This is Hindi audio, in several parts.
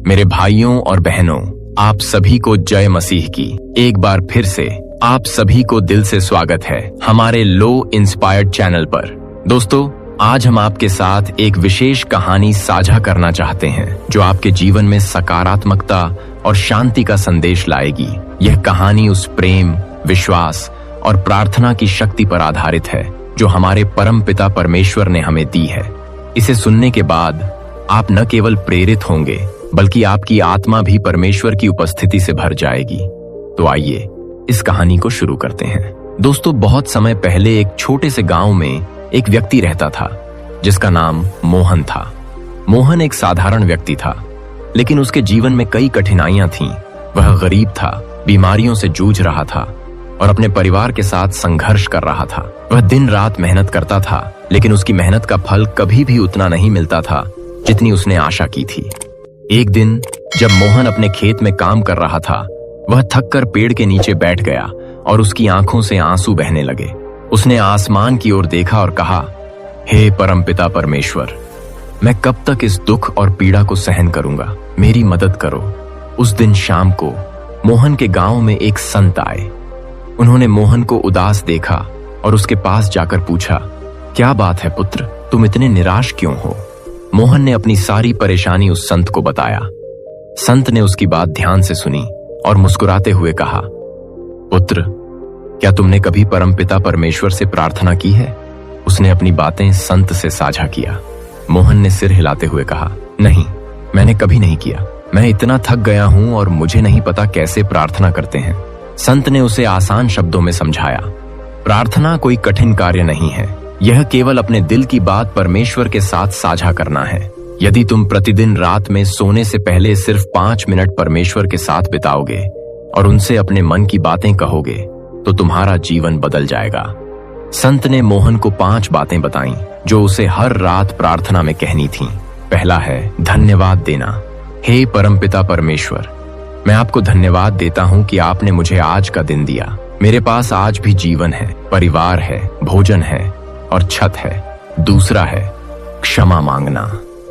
मेरे भाइयों और बहनों, आप सभी को जय मसीह की एक बार फिर से आप सभी को दिल से स्वागत है हमारे लो इंस्पायर्ड चैनल पर। दोस्तों, आज हम आपके साथ एक विशेष कहानी साझा करना चाहते हैं जो आपके जीवन में सकारात्मकता और शांति का संदेश लाएगी। यह कहानी उस प्रेम, विश्वास और प्रार्थना की शक्ति पर आधारित है जो हमारे परम पिता परमेश्वर ने हमें दी है। इसे सुनने के बाद आप न केवल प्रेरित होंगे बल्कि आपकी आत्मा भी परमेश्वर की उपस्थिति से भर जाएगी। तो आइए इस कहानी को शुरू करते हैं। दोस्तों, बहुत समय पहले एक छोटे से गांव में एक व्यक्ति रहता था जिसका नाम मोहन था। मोहन एक साधारण व्यक्ति था, लेकिन उसके जीवन में कई कठिनाइयां थीं। वह गरीब था, बीमारियों से जूझ रहा था और अपने परिवार के साथ संघर्ष कर रहा था। वह दिन रात मेहनत करता था, लेकिन उसकी मेहनत का फल कभी भी उतना नहीं मिलता था जितनी उसने आशा की थी। एक दिन जब मोहन अपने खेत में काम कर रहा था, वह थककर पेड़ के नीचे बैठ गया और उसकी आंखों से आंसू बहने लगे। उसने आसमान की ओर देखा और कहा, हे परमपिता परमेश्वर, मैं कब तक इस दुख और पीड़ा को सहन करूंगा? मेरी मदद करो। उस दिन शाम को मोहन के गांव में एक संत आए। उन्होंने मोहन को उदास देखा और उसके पास जाकर पूछा, क्या बात है पुत्र, तुम इतने निराश क्यों हो? मोहन ने अपनी सारी परेशानी उस संत को बताया। संत ने उसकी बात ध्यान से सुनी और मुस्कुराते हुए कहा, पुत्र, क्या तुमने कभी परमपिता परमेश्वर से प्रार्थना की है? उसने अपनी बातें संत से साझा किया। मोहन ने सिर हिलाते हुए कहा, नहीं, मैंने कभी नहीं किया। मैं इतना थक गया हूं और मुझे नहीं पता कैसे प्रार्थना करते हैं। संत ने उसे आसान शब्दों में समझाया, प्रार्थना कोई कठिन कार्य नहीं है। यह केवल अपने दिल की बात परमेश्वर के साथ साझा करना है। यदि तुम प्रतिदिन रात में सोने से पहले सिर्फ 5 मिनट परमेश्वर के साथ बिताओगे और उनसे अपने मन की बातें कहोगे तो तुम्हारा जीवन बदल जाएगा। संत ने मोहन को 5 बातें बताईं जो उसे हर रात प्रार्थना में कहनी थीं। पहला है धन्यवाद देना। हे परमपिता परमेश्वर, मैं आपको धन्यवाद देता हूं कि आपने मुझे आज का दिन दिया। मेरे पास आज भी जीवन है, परिवार है, भोजन है और छत है। दूसरा है क्षमा मांगना।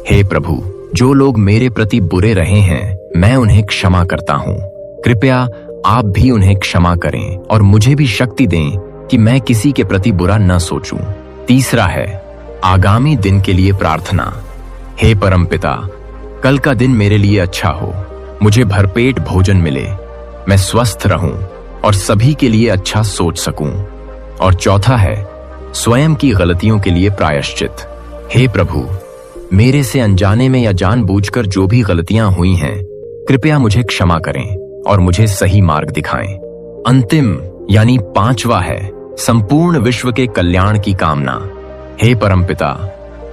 हे प्रभु, जो लोग मेरे प्रति बुरे रहे हैं, मैं उन्हें क्षमा करता हूँ। कृपया आप भी उन्हें क्षमा करें और मुझे भी शक्ति दें कि मैं किसी के प्रति बुरा न सोचूं। तीसरा है आगामी दिन के लिए प्रार्थना। हे परमपिता, कल का दिन मेरे लिए अच्छा हो, मुझे भरपेट भोजन मिले, मैं स्वस्थ रहूं और सभी के लिए अच्छा सोच सकूं। और चौथा है स्वयं की गलतियों के लिए प्रायश्चित। हे प्रभु, मेरे से अनजाने में या जानबूझकर जो भी गलतियां हुई हैं, कृपया मुझे क्षमा करें और मुझे सही मार्ग दिखाएं। अंतिम यानी 5वां है संपूर्ण विश्व के कल्याण की कामना। हे परमपिता,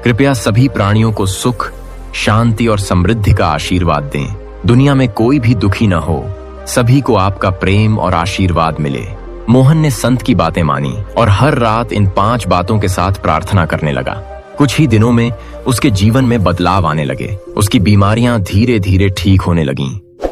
कृपया सभी प्राणियों को सुख, शांति और समृद्धि का आशीर्वाद दें। दुनिया में कोई भी दुखी न हो, सभी को आपका प्रेम और आशीर्वाद मिले। मोहन ने संत की बातें मानी और हर रात इन 5 बातों के साथ प्रार्थना करने लगा। कुछ ही दिनों में उसके जीवन में बदलाव आने लगे। उसकी बीमारियां धीरे धीरे ठीक होने लगीं।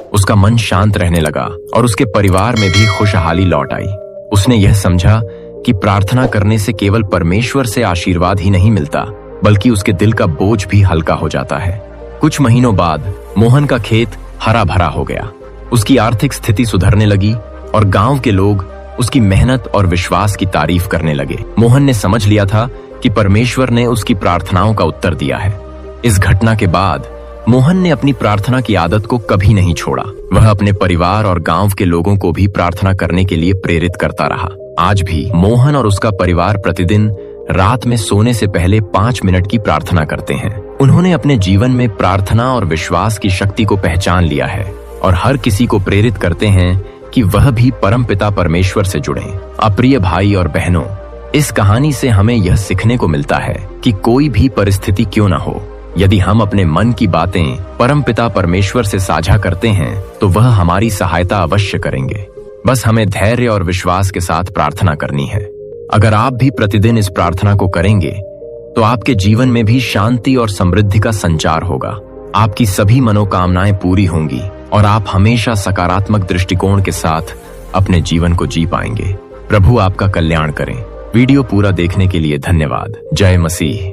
उसका मन शांत रहने लगा और उसके परिवार में भी खुशहाली लौट आई। उसने यह समझा कि प्रार्थना करने से केवल परमेश्वर से आशीर्वाद ही नहीं मिलता, बल्कि उसके दिल का बोझ भी हल्का हो जाता है। कुछ महीनों बाद मोहन का खेत हरा भरा हो गया। उसकी आर्थिक स्थिति सुधरने लगी और गांव के लोग उसकी मेहनत और विश्वास की तारीफ करने लगे। मोहन ने समझ लिया था कि परमेश्वर ने उसकी प्रार्थनाओं का उत्तर दिया है। इस घटना के बाद मोहन ने अपनी प्रार्थना की आदत को कभी नहीं छोड़ा। वह अपने परिवार और गांव के लोगों को भी प्रार्थना करने के लिए प्रेरित करता रहा। आज भी मोहन और उसका परिवार प्रतिदिन रात में सोने से पहले 5 मिनट की प्रार्थना करते हैं। उन्होंने अपने जीवन में प्रार्थना और विश्वास की शक्ति को पहचान लिया है और हर किसी को प्रेरित करते हैं कि वह भी परमपिता परमेश्वर से जुड़ें। अप्रिय भाई और बहनों, इस कहानी से हमें यह सीखने को मिलता है कि कोई भी परिस्थिति क्यों न हो, यदि हम अपने मन की बातें परमपिता परमेश्वर से साझा करते हैं तो वह हमारी सहायता अवश्य करेंगे। बस हमें धैर्य और विश्वास के साथ प्रार्थना करनी है। अगर आप भी प्रतिदिन इस प्रार्थना को करेंगे तो आपके जीवन में भी शांति और समृद्धि का संचार होगा। आपकी सभी मनोकामनाएं पूरी होंगी और आप हमेशा सकारात्मक दृष्टिकोण के साथ अपने जीवन को जी पाएंगे। प्रभु आपका कल्याण करें। वीडियो पूरा देखने के लिए धन्यवाद। जय मसीह।